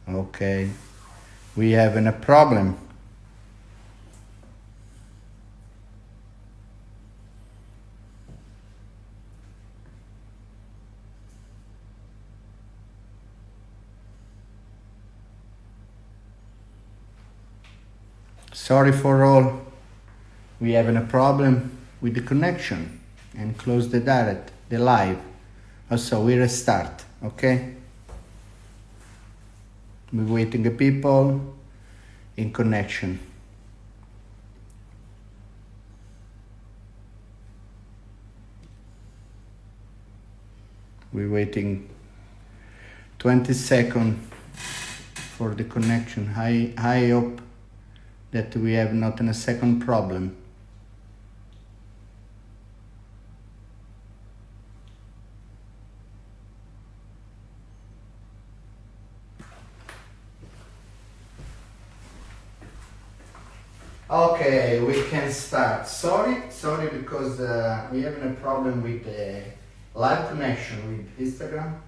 Okay, we having a problem. Sorry for all. We having a problem with the connection and close the direct, the live. Also, we restart. Okay. We're waiting the people in connection. We're waiting 20 seconds for the connection. I hope that we have not a second problem. Okay, we can start. Sorry because we having a problem with the live connection with Instagram.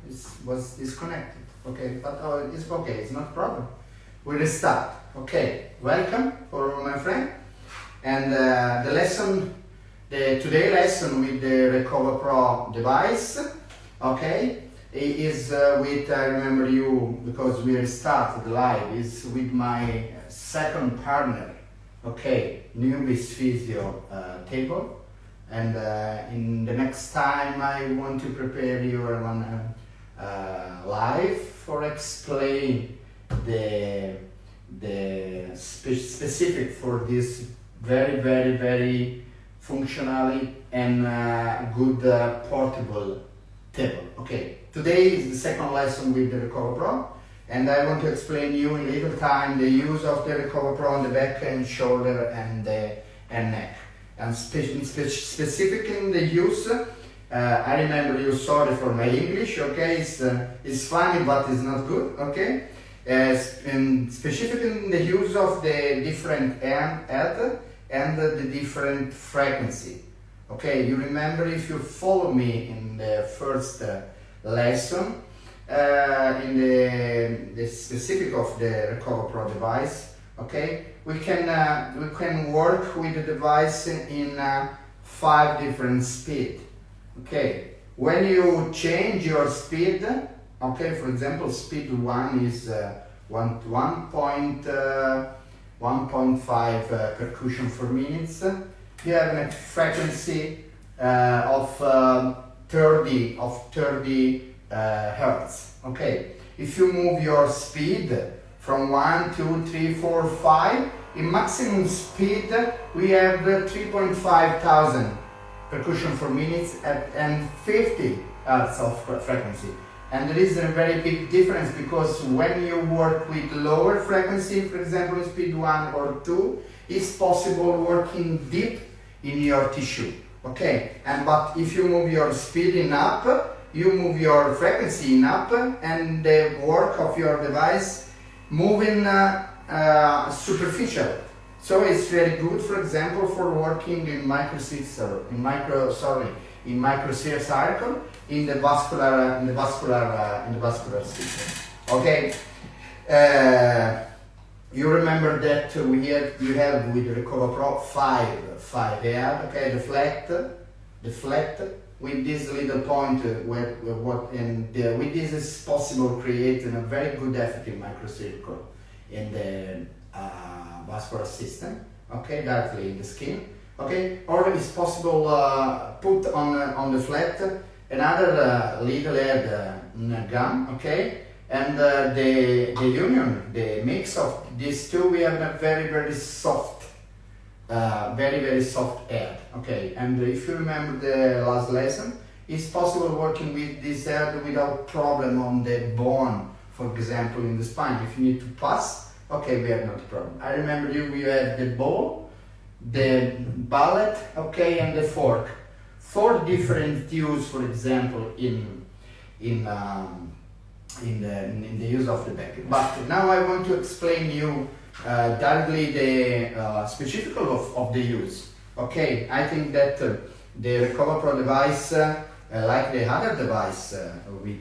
Was disconnected. Okay, but it's okay. It's not a problem. We restart. Okay, welcome for my friend. And the lesson, the today lesson with the Recover Pro device. Okay, is with I remember you because we restarted live. Is with my second partner. Okay, newbies physio table, and in the next time I want to prepare your one live for explain the specific for this very functionally and good portable table. Okay, today is the second lesson with the Recover Pro. And I want to explain you in little time the use of the Recover Pro on the back and shoulder and neck. And specifically in the use, I remember you, sorry for my English, okay, it's funny but it's not good, okay. And specifically in the use of the different head and the different frequency. Okay, you remember if you follow me in the first lesson, in the specific of the Recover Pro device, okay, we can work with the device in 5 different speed. Okay, when you change your speed, okay, for example, speed 1 is 1.5 percussion per minute. You have a frequency of 30 hertz. Okay, if you move your speed from 1, 2, 3, 4, 5, in maximum speed we have 3.5 thousand percussion per minute and 50 hertz of frequency. And there is a very big difference because when you work with lower frequency, for example speed 1 or 2, it's possible working deep in your tissue. Okay, but if you move your speed in up, you move your frequency in up, and the work of your device moving superficial. So it's very good, for example, for working in microcircle, in the vascular system. Okay. You remember that you have with the Recover Pro 5 head. Okay, the flat. With this little point, with this is possible creating a very good effective microcircle in the vascular system. Okay, directly in the skin. Okay, or it's possible put on the flat another little head gum. Okay, and the union, the mix of these two, we have a very soft. Very soft head. Okay, and if you remember the last lesson, it's possible working with this head without problem on the bone, for example in the spine. If you need to pass, okay, we have not a problem. I remember you had the bowl, the mallet, okay, and the fork. 4 different use, for example, in the use of the back. But now I want to explain you directly the specific of the use. Okay, I think that the Recover Pro device, like the other device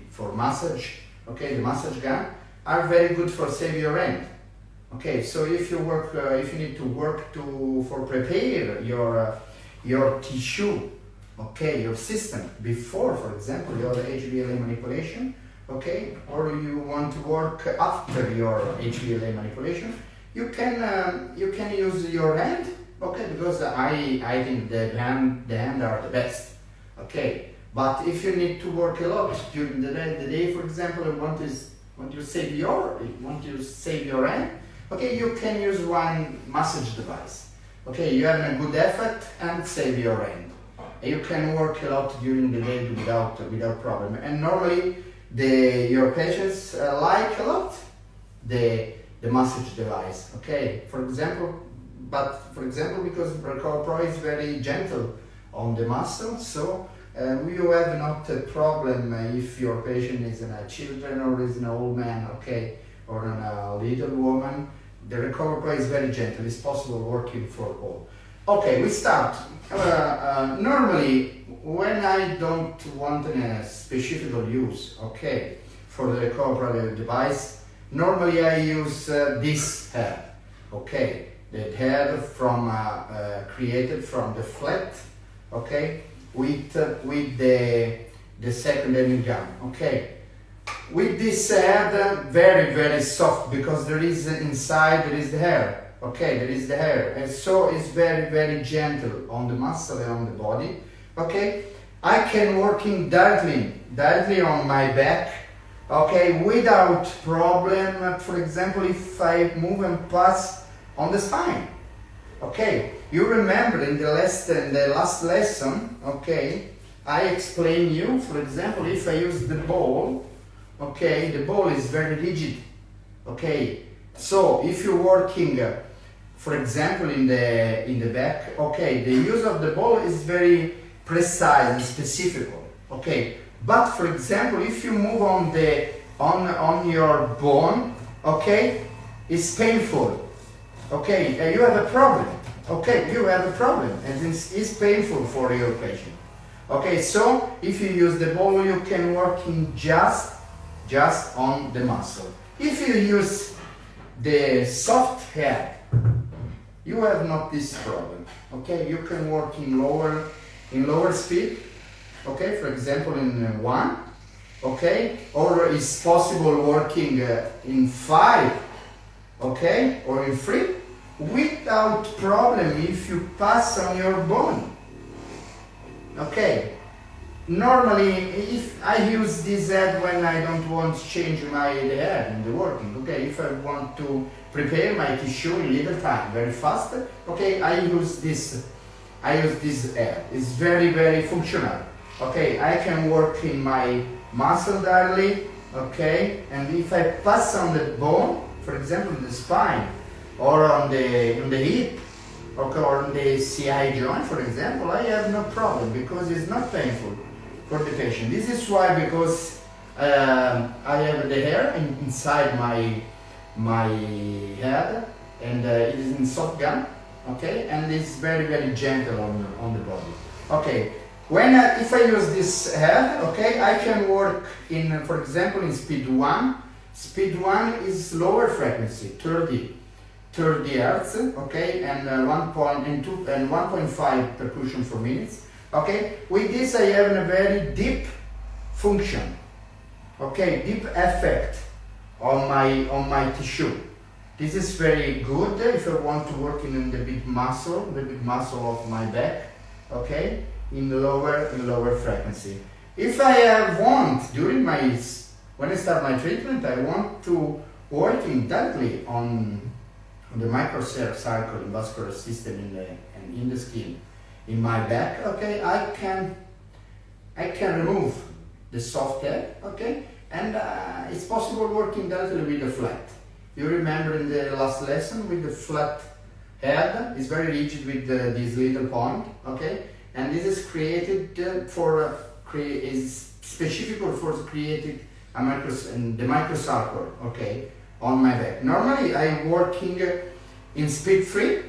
for massage, okay, the massage gun, are very good for save your hand. Okay, so if you work, if you need to work for prepare your tissue, okay, your system before, for example, your HVLA manipulation, okay, or you want to work after your HVLA manipulation, you can use your hand, okay, because I think the hand are the best, okay. But if you need to work a lot during the day, for example, and want to save your hand, okay, you can use one massage device. Okay, you have a good effect and save your hand. You can work a lot during the day without problem. And normally your patients like a lot the massage device. Okay, for example, because Recover Pro is very gentle on the muscle, so you have not a problem if your patient is a children or is an old man, okay, or a little woman. The Recover Pro is very gentle. It's possible working for all. Okay, we start. Normally, when I don't want a specific use, okay, for the Recover Pro device, normally I use this head, okay, the head from created from the flat, okay, with the secondary gun, okay. With this head, very soft, because there is inside, there is the hair, okay, there is the hair, and so it's very gentle on the muscle and on the body, okay. I can working directly on my back, okay, without problem. For example, if I move and pass on the spine, okay. You remember in the last lesson, okay, I explained you, for example, if I use the ball, okay, the ball is very rigid, okay. So if you're working, for example, in the back, okay, the use of the ball is very precise and specific, okay. But for example, if you move on your bone, okay, it's painful, okay. You have a problem, okay. You have a problem, and it's painful for your patient, okay. So if you use the ball, you can work in just on the muscle. If you use the soft head, you have not this problem, okay. You can work in lower speed, okay, for example in 1, okay, or it's possible working in 5, okay, or in 3 without problem if you pass on your bone, okay. Normally, if I use this head when I don't want to change the head in the working, okay, if I want to prepare my tissue in little time, very fast, okay, I use this head. It's very functional, okay. I can work in my muscle directly, okay, and if I pass on the bone, for example, the spine, or on the hip, okay, or on the CI joint, for example, I have no problem because it's not painful for the patient. This is why, because I have the hair inside my head, and it is in soft gun, okay, and it's very gentle on the body, okay. When if I use this head, okay, I can work in, for example, in speed 1. Speed 1 is lower frequency, 30 hertz, okay, and 1.5 percussion per minute. Okay, with this I have a very deep function, okay, deep effect on my tissue. This is very good if I want to work in the big muscle of my back, okay, in lower frequency. If I want when I start my treatment, I want to work directly on the microcircle vascular system in the skin. In my back, okay, I can remove the soft head, okay, and it's possible working directly with the flat. You remember in the last lesson with the flat head, it's very rigid with this little point, okay, and this is created is specific for creating the microcircle, okay, on my back. Normally I'm working in speed 3.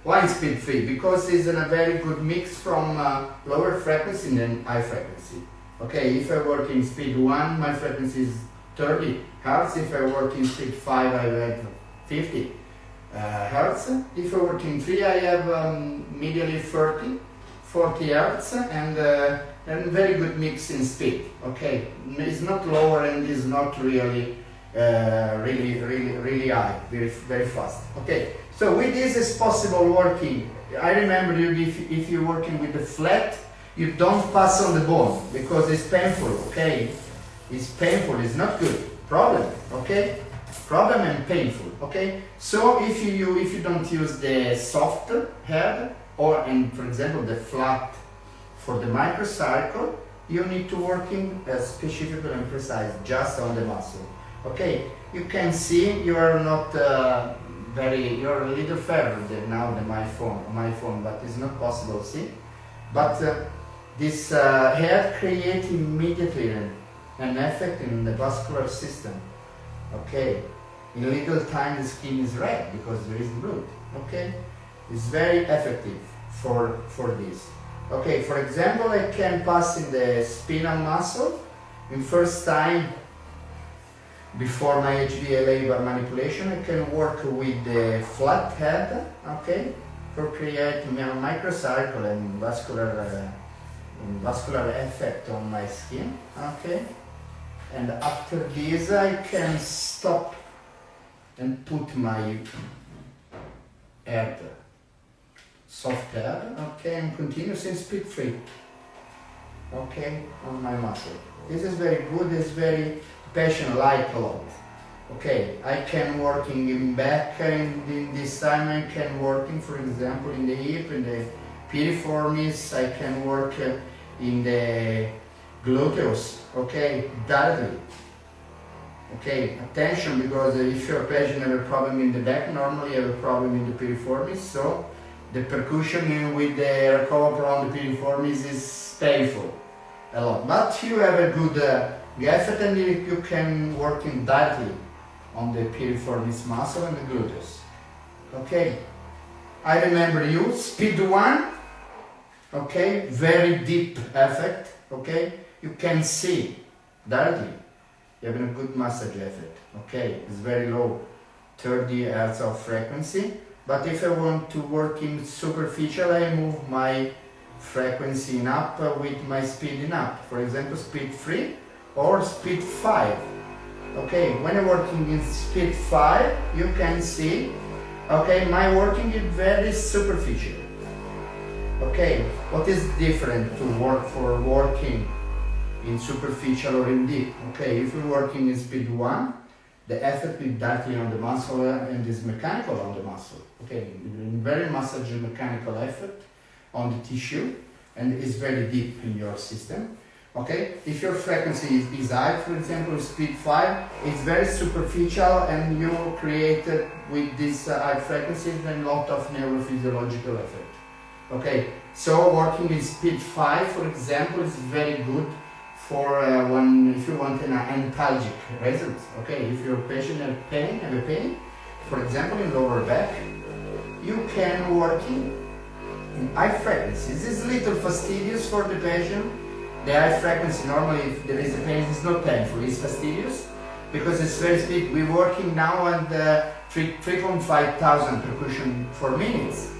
Why in speed 3? Because it's a very good mix from lower frequency and high frequency. Okay, if I work in speed 1, my frequency is 30 hertz. If I work in speed 5, I have 50 hertz. If I work in 3, I have medially 40 hertz, and very good mix in speed. Okay, it's not lower and is not really really high, very fast. Okay, so with this is possible working. I remember if you're working with the flat, you don't pass on the bone because it's painful. Okay, it's painful. It's not good. Problem. Okay, problem and painful. Okay, so if you don't use the soft head and for example the flat for the microcycle, you need to working specific and precise just on the muscle. Okay, you can see you are not you're a little fairer now than my phone, but it's not possible, see? But this hair creates immediately an effect in the vascular system. Okay, in little time the skin is red because there is blood. Okay, it's very effective for this. Okay, for example, I can pass in the spinal muscle in first time. Before my HDLA manipulation, I can work with the flat head, okay, for creating a microcycle and vascular effect on my skin, okay. And after this, I can stop and put my head, soft head, okay, and continuous in speed 3, okay, on my muscle. This is very good. It's very patient like a lot. Okay, I can working in back, and in this time I can working, for example, in the hip, in the piriformis. I can work in the gluteus. Okay, directly. Okay, attention, because if your patient have a problem in the back, normally you have a problem in the piriformis. So the percussion with the recovery on the piriformis is painful a lot. But you have a good effort, and you can work directly on the piriformis muscle and the gluteus. Okay, I remember you, speed 1, okay, very deep effect, okay, you can see directly, you have a good massage effect, okay, it's very low, 30 Hz of frequency, but if I want to work in superficial, I move my frequency in up with my speed in up, for example, speed 3, or speed 5. Okay, when I'm working in speed 5, you can see, okay, my working is very superficial. Okay, what is different to working in superficial or in deep? Okay, if you're working in speed 1, the effect is directly on the muscle and is mechanical on the muscle. Okay, very massage mechanical effect on the tissue, and is very deep in your system. Okay, if your frequency is high, for example, speed 5, it's very superficial, and you create with this high frequencies a lot of neurophysiological effect. Okay, so working in speed 5, for example, is very good for if you want an antalgic result. Okay, if your patient have a pain, for example, in lower back, you can work in high frequencies. This is little fastidious for the patient. The high frequency, normally if there is a pain, it's not painful, it's fastidious, because it's very speed. We're working now at 3,500 percussion for minutes.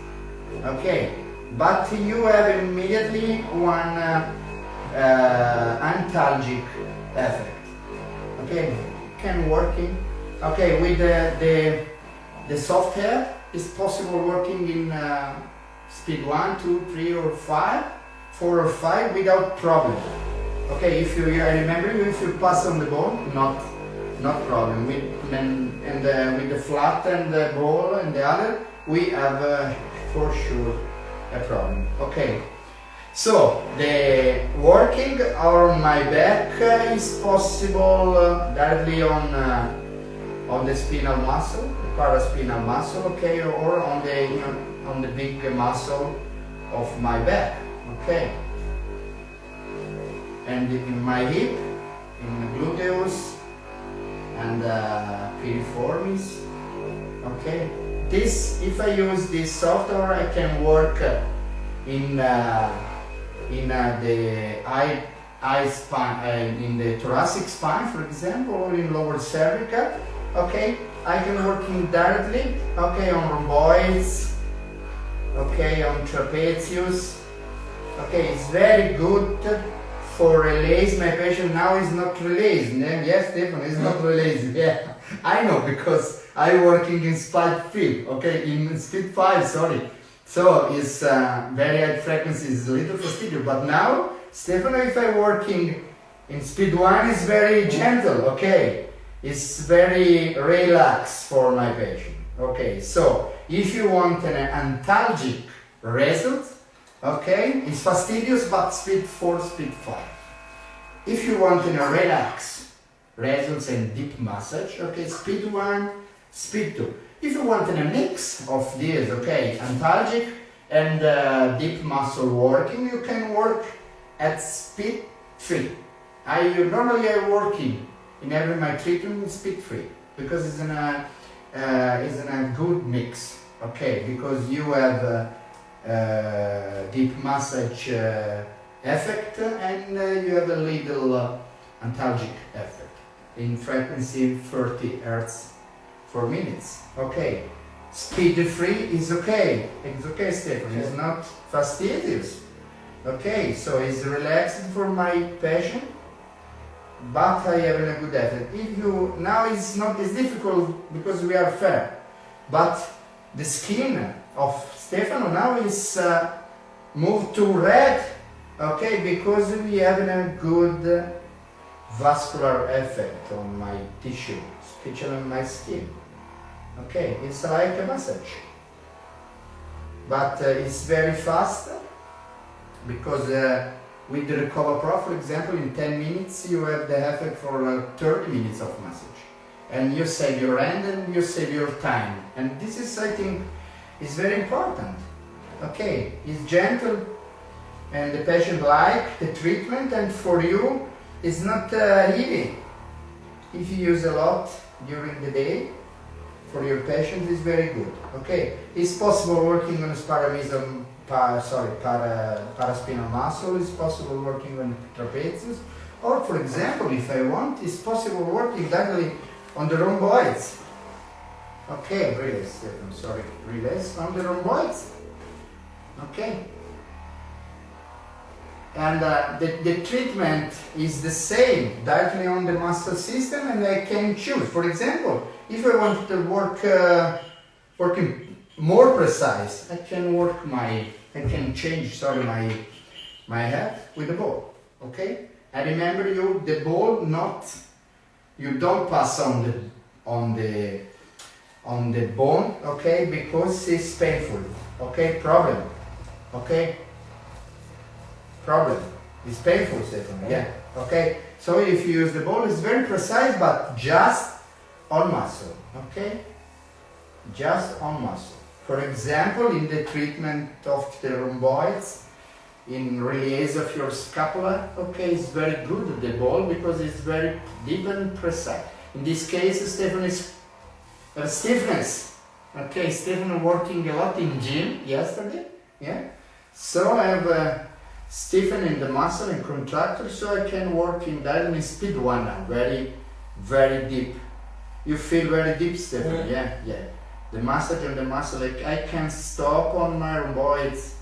Okay, but you have immediately one antalgic effect. Okay, can working. Okay, with the soft hair, it's possible working in speed 1, 2, 3 or 5, 4 or 5 without problem. Okay, if you, I remember you, if you pass on the bone, not problem. With the flat and the ball and the other, we have for sure a problem. Okay, so the working on my back is possible directly on the spinal muscle, the paraspinal muscle, okay, or on the big muscle of my back. Okay, and in my hip, in the gluteus and piriformis. Okay, this, if I use this software, I can work in the high high spine, in the thoracic spine, for example, or in lower cervical. Okay, I can working directly. Okay, on rhomboids. Okay, on trapezius. Okay, it's very good for release. My patient now is not released. Yes, Stefan, it's not released. Yeah, I know because I working in speed 5. Okay, in speed 5. Sorry. So it's very high frequency. It's a little fastidious. But now, Stefan, if I working in speed 1, it's very gentle. Okay, it's very relaxed for my patient. Okay, so if you want an antalgic result, okay, it's fastidious but speed 4, speed 5. If you want a relax results and deep massage, okay, speed 1, speed 2. If you want a mix of these, okay, antalgic and deep muscle working, you can work at speed 3. Normally I working in every my treatment in speed 3 because it's in a good mix, okay, because you have deep massage effect and you have a little antalgic effect in frequency 30 Hertz for minutes. Okay, speed 3 is okay. It's okay, Stefan. It's not fastidious. Okay, so it's relaxed for my patient, but I have a good effect. If you now it's difficult because we are fair, but the skin of Stefano now is moved to red. Okay, because we have a good vascular effect on my tissue, especially on my skin. Okay, it's like a massage, but it's very fast because with the Recover Pro, for example, in 10 minutes you have the effect for 30 minutes of massage, and you save your hand and you save your time, and this is, I think, is very important. Okay, it's gentle and the patient like the treatment, and for you it's not heavy. If you use a lot during the day, for your patient is very good. Okay, it's possible working on paraspinal muscle, it's possible working on trapezius, or for example, if I want, it's possible working directly on the rhomboids. Okay, release, I'm sorry, release on the rhomboids. Okay. And the treatment is the same, directly on the muscle system, and I can choose. For example, if I want to working more precise, I can change my head with the ball. Okay? I remember the ball you don't pass on the bone, okay, because it's painful. Okay, problem. Okay? Problem. It's painful, Stefan. Yeah. Okay. So if you use the ball, it's very precise, but just on muscle. Okay. Just on muscle. For example, in the treatment of the rhomboids, in release of your scapula, okay, it's very good the ball because it's very deep and precise. In this case, Stefan is stiffness. Okay, Stefan working a lot in gym yesterday. Yeah. So I have stiffening the muscle and contractor, so I can work in directly speed 1 now, very, very deep. You feel very deep, Stefan, yeah. The massage on the muscle, like I can stop on my rhomboids,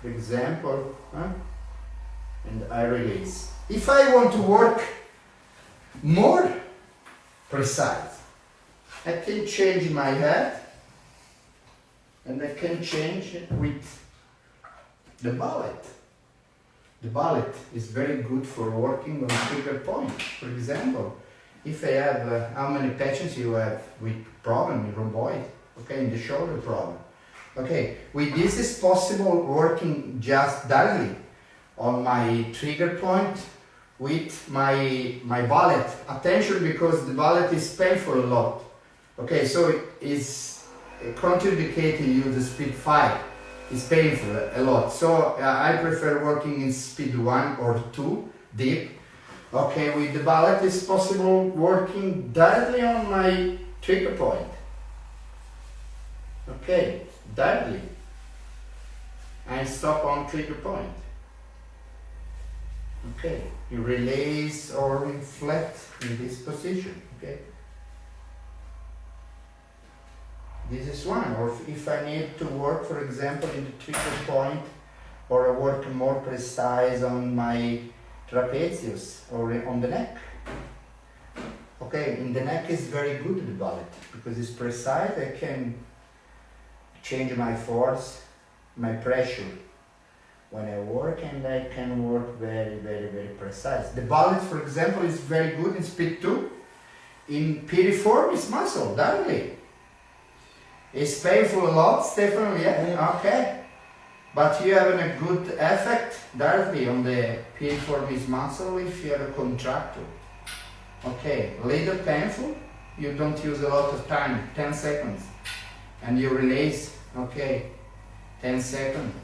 for example, and I release. If I want to work more precise, I can change my head, and I can change it with the mallet. The mallet is very good for working on trigger point. For example, if I have how many patients you have with problem in rhomboid, okay, in the shoulder problem. Okay, with this is possible working just directly on my trigger point with my mallet. Attention, because the mallet is painful a lot. Okay, so it is contraindicated to use the speed 5. It's painful a lot, so I prefer working in speed 1 or 2 deep. Okay, with the mallet it's possible working directly on my trigger point. Okay, directly. And stop on trigger point. Okay, you release or inflect in this position. Okay, this is one. Or if I need to work, for example, in the trigger point, or I work more precise on my trapezius or on the neck. Okay, in the neck is very good the bullet because it's precise. I can change my force, my pressure when I work, and I can work very, very, very precise. The bullet, for example, is very good in speed 2. In piriformis muscle, directly. It's painful a lot, Stefano, yeah? Okay. But you have a good effect directly on the piriformis muscle if you have a contractor. Okay, little painful, you don't use a lot of time, 10 seconds. And you release, okay, 10 seconds.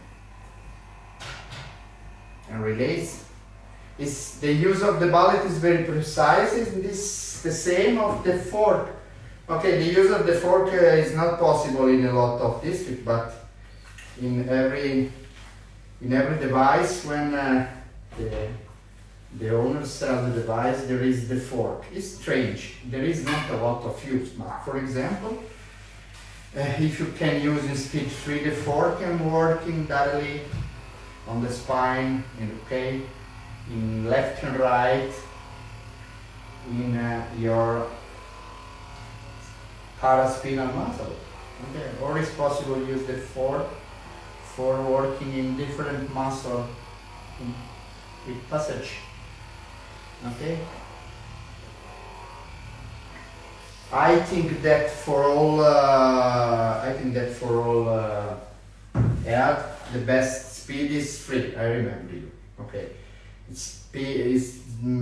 And release. It's, the use of the bullet is very precise. Is this the same of the fork? Okay, the use of the fork is not possible in a lot of districts, but in every device, when the owner sells the device, there is the fork. It's strange. There is not a lot of use. But for example, if you can use in speed 3 the fork and working directly on the spine, okay, in left and right, in your paraspinal muscle. Okay, or it's possible to use the fork for working in different muscle with passage. Okay. I think that for all, yeah, the best speed is 3. I remember you. Okay,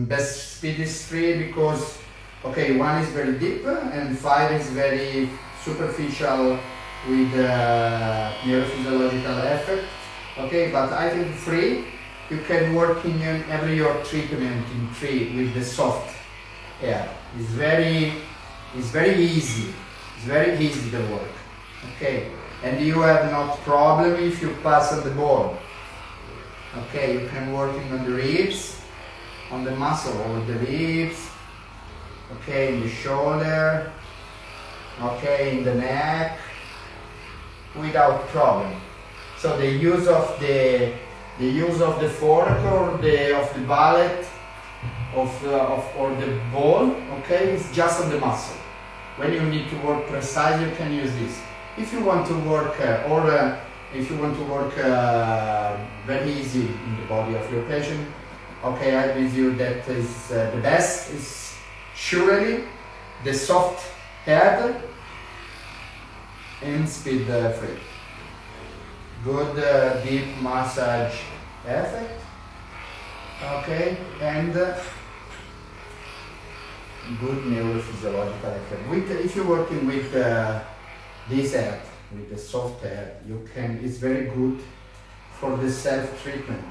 best speed is 3 because, okay, 1 is very deep and 5 is very superficial with neurophysiological effect. Okay, but I think 3 you can work in every your treatment in 3 with the soft air. It's very easy. It's very easy to work. Okay, and you have not problem if you pass on the board. Okay, you can working on the ribs, on the muscle over the ribs. Okay, in the shoulder. Okay, in the neck, without problem. So the use of the fork or of the mallet or the ball, okay, is just on the muscle. When you need to work precise, you can use this. If you want to work if you want to work very easy in the body of your patient, okay, I with you that is the best is surely the soft head and speed 3. Good deep massage effect, okay, and good neurophysiological effect. If you're working with this head, with the soft head, you can. It's very good for the self-treatment.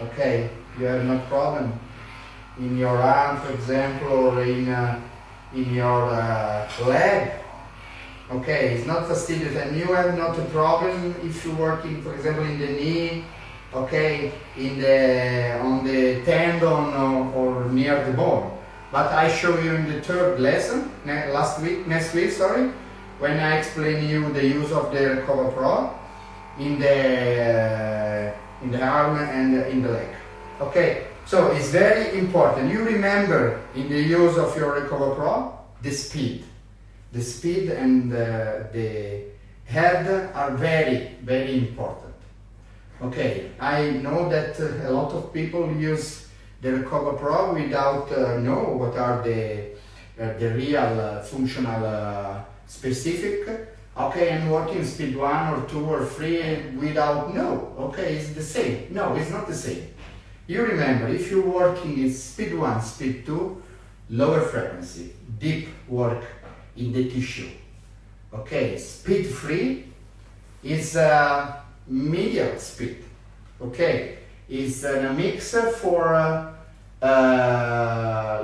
Okay, you have no problem in your arm, for example, or in your leg. Okay, it's not fastidious, and you have not a problem if you're working, for example, in the knee, okay, on the tendon or near the bone. But I show you in the third lesson next week, sorry, when I explain you the use of the Recover Pro in the arm and in the leg. Okay, so it's very important. You remember in the use of your Recover Pro the speed. The speed and the head are very, very important. Okay, I know that a lot of people use the Recover Pro without know what are the real functional specific. Okay, and working speed 1 or 2 or 3 without know. Okay, it's the same. No, it's not the same. You remember, if you're working in speed 1, speed 2, lower frequency, deep work in the tissue. Okay, speed 3 is medial speed. Okay, it's a mix for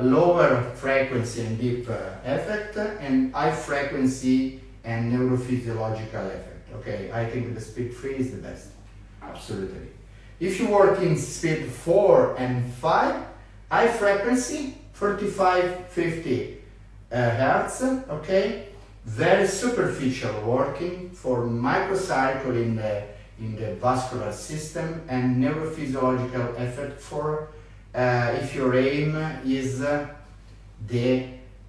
lower frequency and deep effect and high frequency and neurophysiological effect. Okay, I think the speed 3 is the best, absolutely. If you work in speed 4 and 5, high frequency, 45, 50 hertz, okay? Very superficial working for microcycle in the vascular system and neurophysiological effect for if your aim is the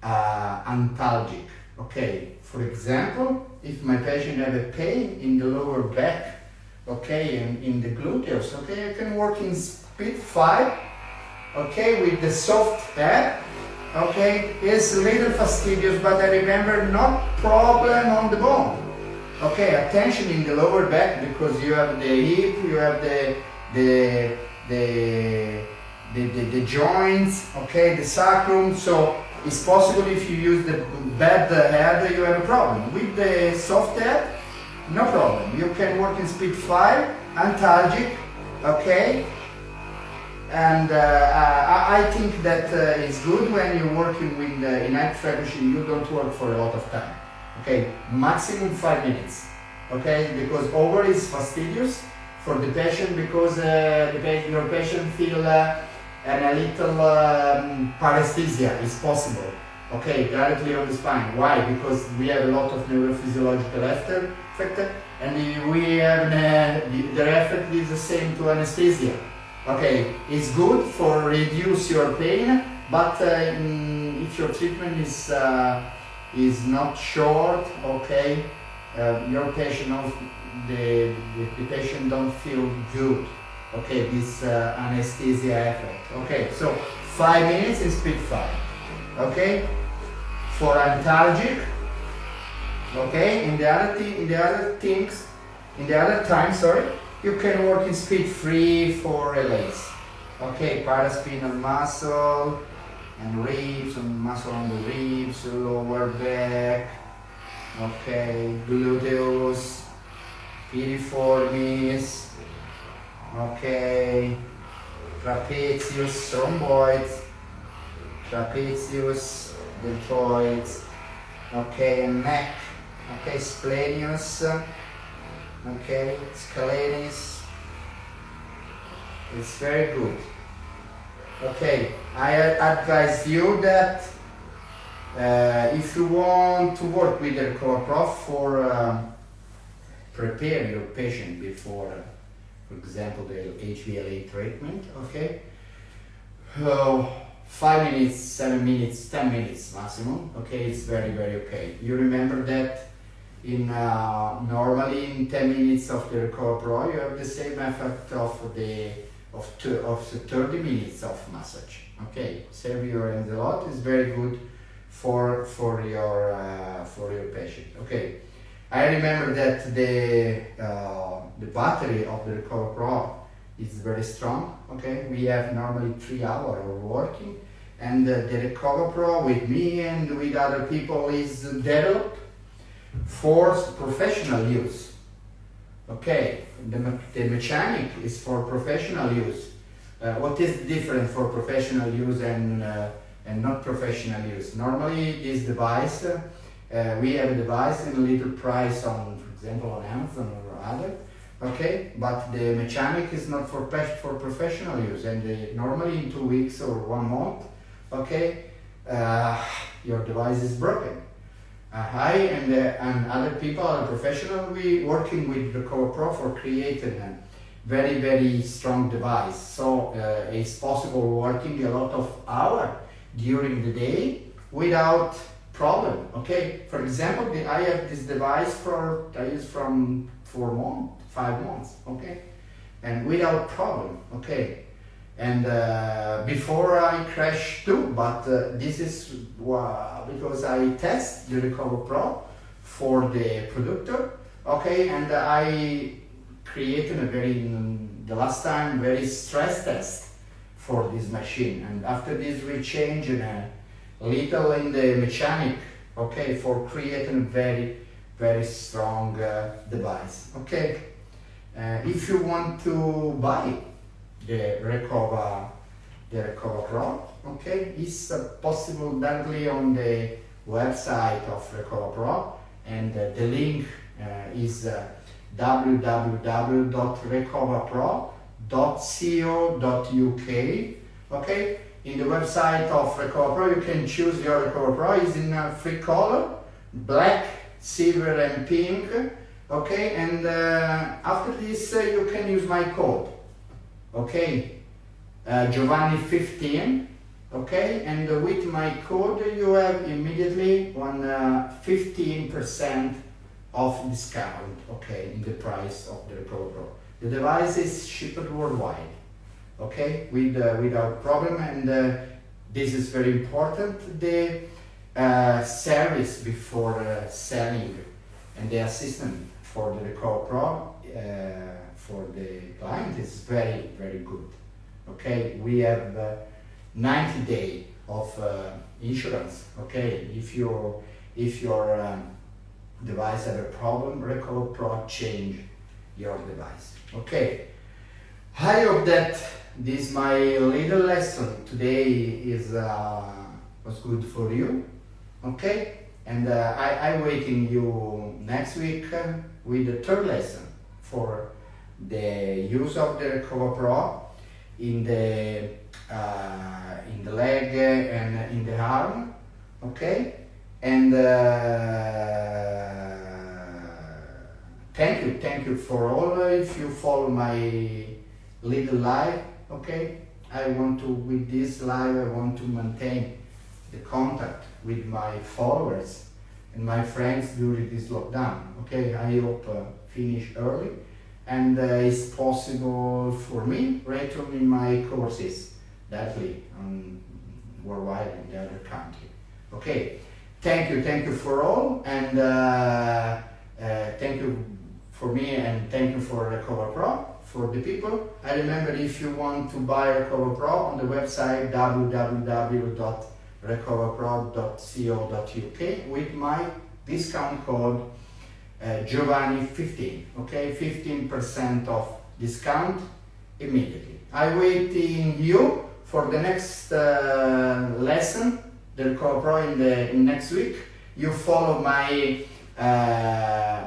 antalgic. Okay, for example, if my patient have a pain in the lower back, okay, and in the gluteus, okay, I can work in speed 5, okay, with the soft pad, okay, it's a little fastidious, but I remember not problem on the bone. Okay, attention in the lower back because you have the hip, you have the joints, okay, the sacrum, so it's possible if you use the bad head you have a problem. With the soft head, no problem. You can work in speed 5, antalgic, okay, and I think that it's good when you're working with in high frequency. You don't work for a lot of time. Okay, maximum 5 minutes. Okay, because over is fastidious for the patient because your patient feel a little paresthesia is possible. Okay, directly on the spine. Why? Because we have a lot of neurophysiological effect, and we have the effect is the same to anesthesia. Okay, it's good for reduce your pain, but if your treatment is not short, okay, your patient, the patient don't feel good. Okay, this anesthesia effect. Okay, so 5 minutes in speed 5. Okay, for antalgic. Okay, in the other time, you can work in speed 3 for relays. Okay, paraspinal muscle and ribs, and muscle on the ribs, lower back. Okay, gluteus, piriformis. Okay, trapezius, rhomboids, trapezius, deltoids. Okay, neck. Okay, splenius. Okay, scalenis. It's very good. Okay, I advise you that if you want to work with the CoaPro for prepare your patient before, for example, the HVLA treatment, okay? 5 minutes, 7 minutes, 10 minutes maximum, okay? It's very, very okay. You remember that in normally in 10 minutes of the CoaPro, you have the same effect of 30 minutes of massage. Okay, save your hands a lot. Is very good for your patient. Okay, I remember that the battery of the CoaPro is very strong. Okay, we have normally 3 hours of working, and the CoaPro with me and with other people is developed for professional use. Okay, the mechanic is for professional use. What is the difference for professional use and not professional use? Normally this device, we have a device in a little price on, for example, on Amazon or other, okay, but the mechanic is not for professional use, and normally in 2 weeks or 1 month, okay, your device is broken. I and other people are professional. We working with the CoaPro for creating a very, very strong device. So it's possible working a lot of hours during the day without problem. Okay, for example, I have this device I use from 4 months, 5 months. Okay, and without problem. Okay. And before I crashed too, but this is because I test the CoaPro for the producer, okay, and I created the last time very stress test for this machine, and after this we changed a little in the mechanic, okay, for creating a very, very strong device, okay. If you want to buy the Recover Pro, okay, it's possible directly on the website of Recover Pro, and the link is www.recoverpro.com Okay, in the website of Recover Pro you can choose your Recover Pro. It's in a free color, black, silver and pink. Okay, and after this you can use my code. Okay, Giovanni 15. Okay, and with my code you have immediately 15% of discount, okay, in the price of the Recover Pro. The device is shipped worldwide, okay, without problem, and this is very important. The service before selling and the assistance for the Recover Pro for the client is very, very good. Okay, we have 90 days of insurance. Okay, if your device have a problem, Recover Pro change your device. Okay, I hope that this my little lesson today is was good for you. Okay, and I waiting you next week with the third lesson for the use of the Recover Pro in the leg and in the arm. Okay, and thank you for all. If you follow my little live, okay, I want to, with this live, I want to maintain the contact with my followers and my friends during this lockdown. Okay, I hope finish early, and it's possible for me returning my courses directly worldwide in the other country. Okay, thank you for all, and thank you for me, and thank you for Recover Pro for the people. I remember, if you want to buy Recover Pro on the website www.recoverpro.co.uk with my discount code Giovanni 15. Okay, 15% of discount immediately. I waiting you for the next lesson, the Recover Pro in next week. You follow my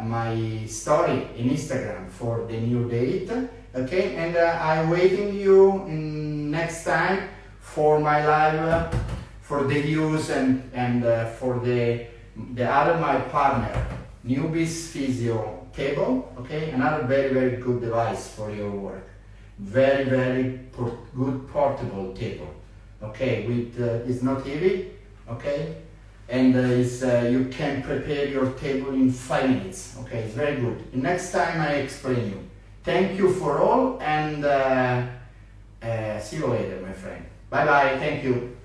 my story in Instagram for the new date. Okay, and I'm waiting you next time for my live for the use and for the other my partner Newbies Physio table. Okay, another very good device for your work. Very good portable table. Okay, with it's not heavy. Okay, and you can prepare your table in 5 minutes. Okay, it's very good. Next time I explain you. Thank you for all, and see you later, my friend. Bye bye. Thank you.